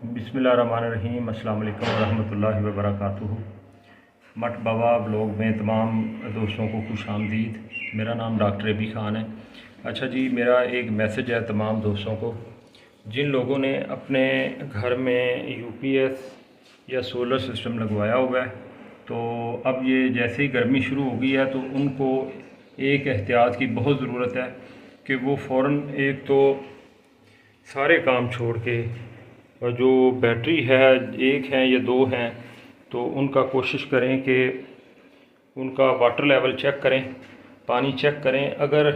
बिस्मिल्लाहिर्रहमानिर्रहीम। अस्सलाम वालेकुम वरहमतुल्लाहि वबरकातुहू। मट बाबा ब्लॉग में तमाम दोस्तों को खुश आमदीद। मेरा नाम डॉक्टर अबी ख़ान है। अच्छा जी, मेरा एक मैसेज है तमाम दोस्तों को जिन लोगों ने अपने घर में यूपीएस या सोलर सिस्टम लगवाया हुआ है, तो अब ये जैसे ही गर्मी शुरू हो गई है तो उनको एक एहतियात की बहुत ज़रूरत है कि वो फ़ौरन एक तो सारे काम छोड़ के और जो बैटरी है, एक हैं या दो हैं, तो उनका कोशिश करें कि उनका वाटर लेवल चेक करें, पानी चेक करें। अगर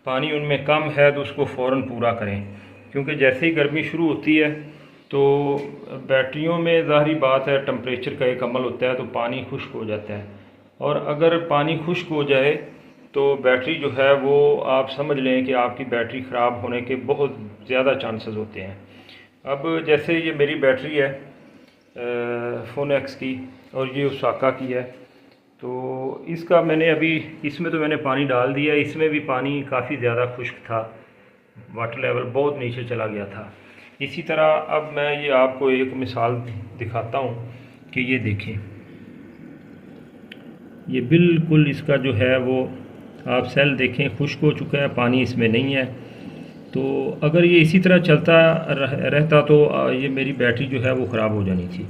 पानी उनमें कम है तो उसको फ़ौरन पूरा करें, क्योंकि जैसे ही गर्मी शुरू होती है तो बैटरियों में ज़ाहिरी बात है टम्परेचर का एक अमल होता है, तो पानी खुश्क हो जाता है। और अगर पानी खुश्क हो जाए तो बैटरी जो है वो आप समझ लें कि आपकी बैटरी ख़राब होने के बहुत ज़्यादा चांसेस होते हैं। अब जैसे ये मेरी बैटरी है फोनेक्स की और ये ओसाका की है, तो इसका मैंने अभी इसमें तो मैंने पानी डाल दिया, इसमें भी पानी काफ़ी ज़्यादा खुश्क था, वाटर लेवल बहुत नीचे चला गया था। इसी तरह अब मैं ये आपको एक मिसाल दिखाता हूँ कि ये देखें, ये बिल्कुल इसका जो है वो आप सेल देखें खुश्क हो चुका है, पानी इसमें नहीं है। तो अगर ये इसी तरह चलता रहता तो ये मेरी बैटरी जो है वो ख़राब हो जानी थी।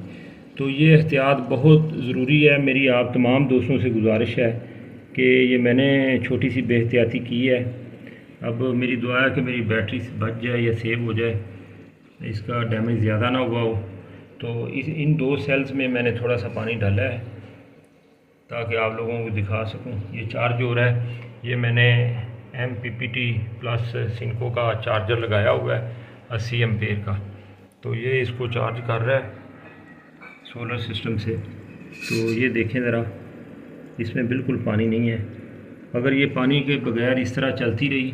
तो ये एहतियात बहुत ज़रूरी है। मेरी आप तमाम दोस्तों से गुजारिश है कि ये मैंने छोटी सी बेहतियाती की है। अब मेरी दुआ है कि मेरी बैटरी बच जाए या सेव हो जाए, इसका डैमेज ज़्यादा ना हुआ हो। तो इन दो सेल्स में मैंने थोड़ा सा पानी डाला है ताकि आप लोगों को दिखा सकूं। ये चार्ज हो रहा है, ये मैंने MPPT प्लस सिनको का चार्जर लगाया हुआ है 80 एम्पेयर का, तो ये इसको चार्ज कर रहा है सोलर सिस्टम से। तो ये देखें ज़रा, इसमें बिल्कुल पानी नहीं है। अगर ये पानी के बगैर इस तरह चलती रही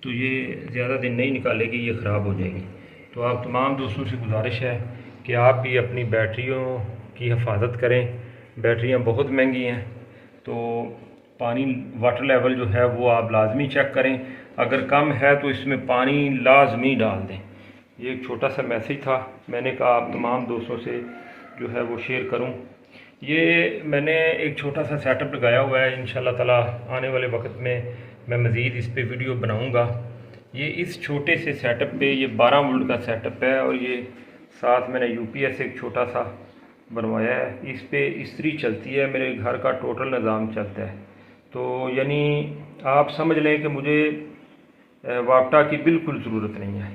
तो ये ज़्यादा दिन नहीं निकालेगी, ये ख़राब हो जाएगी। तो आप तमाम दोस्तों से गुजारिश है कि आप भी अपनी बैटरियों की हिफाजत करें। बैटरियाँ बहुत महंगी हैं, तो पानी वाटर लेवल जो है वो आप लाजमी चेक करें। अगर कम है तो इसमें पानी लाजमी डाल दें। ये एक छोटा सा मैसेज था, मैंने कहा आप तमाम दोस्तों से जो है वो शेयर करूं। ये मैंने एक छोटा सा सेटअप लगाया हुआ है, इंशाल्लाह ताला आने वाले वक्त में मैं मज़ीद इस पे वीडियो बनाऊंगा। ये इस छोटे से सेटअप पे ये 12 वोल्ट का सेटअप है और ये साथ मैंने UPS एक छोटा सा बनवाया है। इस पे इस्त्री चलती है, मेरे घर का टोटल निज़ाम चलता है। तो यानी आप समझ लें कि मुझे वापटा की बिल्कुल ज़रूरत नहीं है।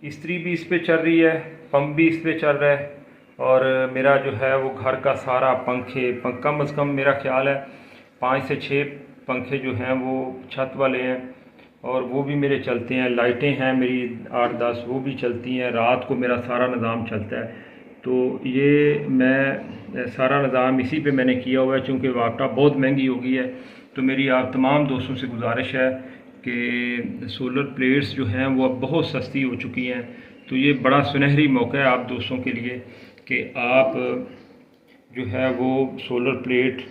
इस्त्री भी इस पे चल रही है, पंप भी इस पे चल रहा है, और मेरा जो है वो घर का सारा कम अज़ कम मेरा ख्याल है 5 से 6 पंखे जो हैं वो छत वाले हैं, और वो भी मेरे चलते हैं। लाइटें हैं मेरी 8-10, वो भी चलती हैं। रात को मेरा सारा निज़ाम चलता है। तो ये मैं सारा निज़ाम इसी पे मैंने किया हुआ है, चूँकि वापटा बहुत महंगी हो गई है। तो मेरी आप तमाम दोस्तों से गुजारिश है कि सोलर प्लेट्स जो हैं वो अब बहुत सस्ती हो चुकी हैं। तो ये बड़ा सुनहरी मौका है आप दोस्तों के लिए कि आप जो है वो सोलर प्लेट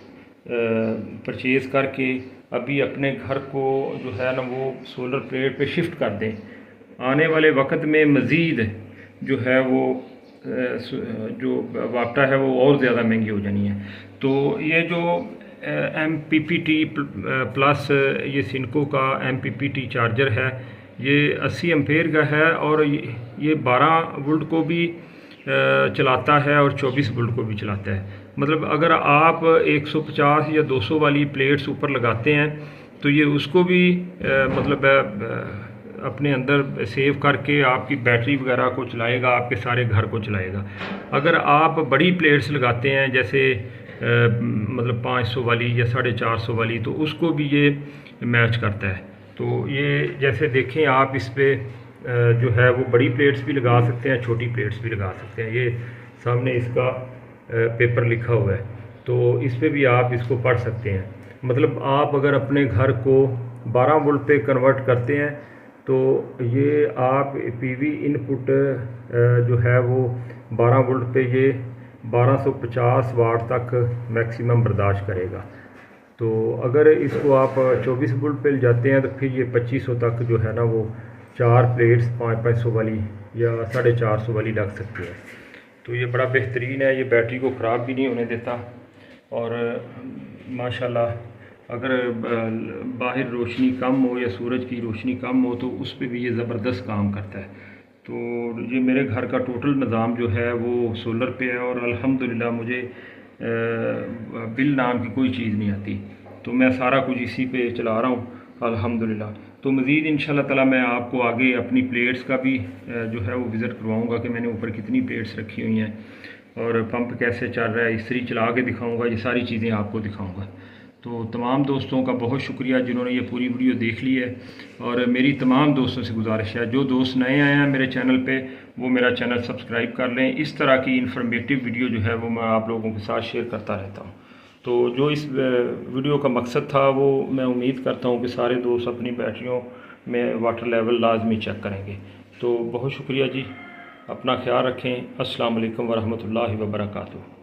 परचेज़ करके अभी अपने घर को जो है ना वो सोलर प्लेट पे शिफ्ट कर दें। आने वाले वक्त में मज़ीद जो है वो जो वापटा है वो और ज़्यादा महंगी हो जानी है। तो ये जो MPPT प्लस ये सिनको का MPPT चार्जर है, ये 80 एम्पेयर का है, और ये 12 वोल्ट को भी चलाता है और 24 वोल्ट को भी चलाता है। मतलब अगर आप 150 या 200 वाली प्लेट्स ऊपर लगाते हैं तो ये उसको भी मतलब अपने अंदर सेव करके आपकी बैटरी वगैरह को चलाएगा, आपके सारे घर को चलाएगा। अगर आप बड़ी प्लेट्स लगाते हैं जैसे मतलब 500 वाली या 450 वाली, तो उसको भी ये मैच करता है। तो ये जैसे देखें आप, इस पे जो है वो बड़ी प्लेट्स भी लगा सकते हैं, छोटी प्लेट्स भी लगा सकते हैं। ये सामने इसका पेपर लिखा हुआ है, तो इस पे भी आप इसको पढ़ सकते हैं। मतलब आप अगर अपने घर को 12 वोल्ट पे कन्वर्ट करते हैं तो ये आप PV इनपुट जो है वो 12 वोल्ट पे ये 1250 वाट तक मैक्सिमम बर्दाश्त करेगा। तो अगर इसको आप 24 वोल्ट पे ले जाते हैं तो फिर ये 2500 तक जो है ना वो 4 प्लेट्स 500 वाली या 450 वाली लग सकती है। तो ये बड़ा बेहतरीन है, ये बैटरी को ख़राब भी नहीं होने देता। और माशाल्लाह अगर बाहर रोशनी कम हो या सूरज की रोशनी कम हो तो उस पर भी ये ज़बरदस्त काम करता है। तो ये मेरे घर का टोटल निज़ाम जो है वो सोलर पे है और अल्हम्दुलिल्लाह मुझे बिल नाम की कोई चीज़ नहीं आती। तो मैं सारा कुछ इसी पे चला रहा हूँ अल्हम्दुलिल्लाह। तो मज़ीद इंशाल्लाह ताला मैं आपको आगे अपनी प्लेट्स का भी जो है वो विज़िट करवाऊँगा कि मैंने ऊपर कितनी प्लेट्स रखी हुई हैं और पंप कैसे चल रहा है, इस्त्री चला के दिखाऊँगा, ये सारी चीज़ें आपको दिखाऊँगा। तो तमाम दोस्तों का बहुत शुक्रिया जिन्होंने ये पूरी वीडियो देख ली है। और मेरी तमाम दोस्तों से गुजारिश है, जो दोस्त नए आए हैं मेरे चैनल पे वो मेरा चैनल सब्सक्राइब कर लें। इस तरह की इन्फॉर्मेटिव वीडियो जो है वो मैं आप लोगों के साथ शेयर करता रहता हूँ। तो जो इस वीडियो का मकसद था वो मैं उम्मीद करता हूँ कि सारे दोस्त अपनी बैटरियों में वाटर लेवल लाजमी चेक करेंगे। तो बहुत शुक्रिया जी, अपना ख्याल रखें। अस्सलाम वालेकुम वरहमतुल्लाहि वबरकातुहू।